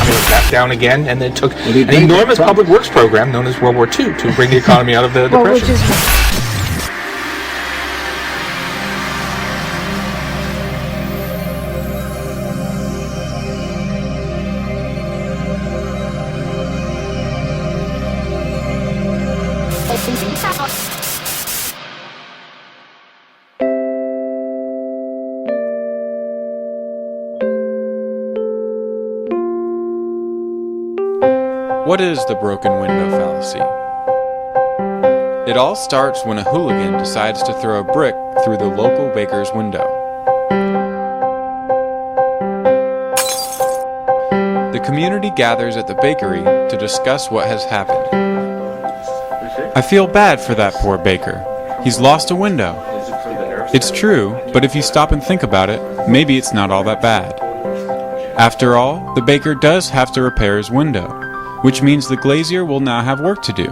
it was back down again, and then it took an enormous public works program known as World War II to bring the economy out of the depression. What is the broken window fallacy? It all starts when a hooligan decides to throw a brick through the local baker's window. The community gathers at the bakery to discuss what has happened. I feel bad for that poor baker. He's lost a window. It's true, but if you stop and think about it, maybe it's not all that bad. After all, the baker does have to repair his window, which means the glazier will now have work to do.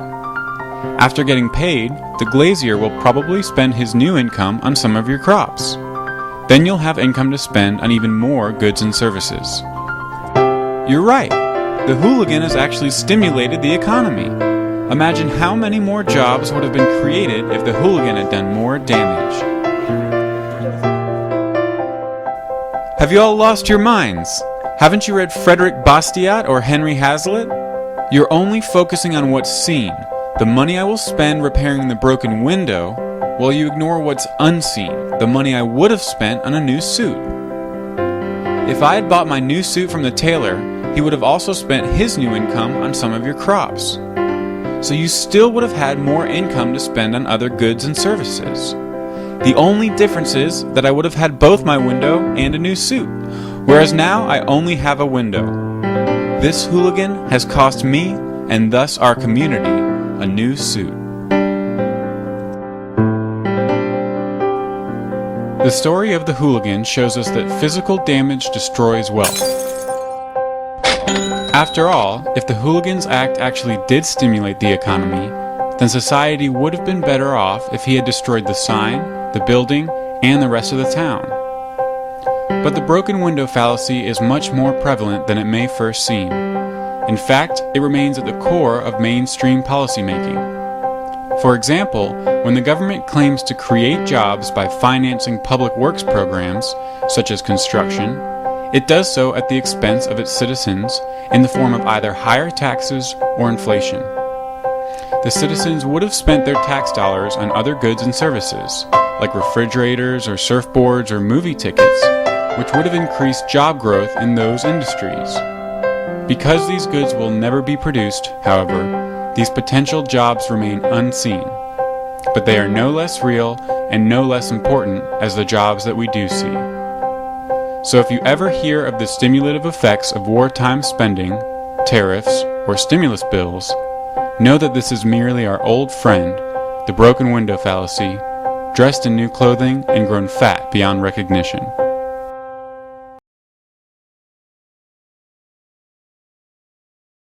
After getting paid, the glazier will probably spend his new income on some of your crops. Then you'll have income to spend on even more goods and services. You're right. The hooligan has actually stimulated the economy. Imagine how many more jobs would have been created if the hooligan had done more damage. Have you all lost your minds? Haven't you read Frederick Bastiat or Henry Hazlitt? You're only focusing on what's seen, the money I will spend repairing the broken window, while you ignore what's unseen, the money I would have spent on a new suit. If I had bought my new suit from the tailor, he would have also spent his new income on some of your crops. So you still would have had more income to spend on other goods and services. The only difference is that I would have had both my window and a new suit, whereas now I only have a window. This hooligan has cost me, and thus our community, a new suit. The story of the hooligan shows us that physical damage destroys wealth. After all, if the hooligan's act actually did stimulate the economy, then society would have been better off if he had destroyed the sign, the building, and the rest of the town. But the broken window fallacy is much more prevalent than it may first seem. In fact, it remains at the core of mainstream policymaking. For example, when the government claims to create jobs by financing public works programs, such as construction, it does so at the expense of its citizens in the form of either higher taxes or inflation. The citizens would have spent their tax dollars on other goods and services, like refrigerators or surfboards or movie tickets, which would have increased job growth in those industries. Because these goods will never be produced, however, these potential jobs remain unseen. But they are no less real and no less important as the jobs that we do see. So if you ever hear of the stimulative effects of wartime spending, tariffs, or stimulus bills, know that this is merely our old friend, the broken window fallacy, dressed in new clothing and grown fat beyond recognition.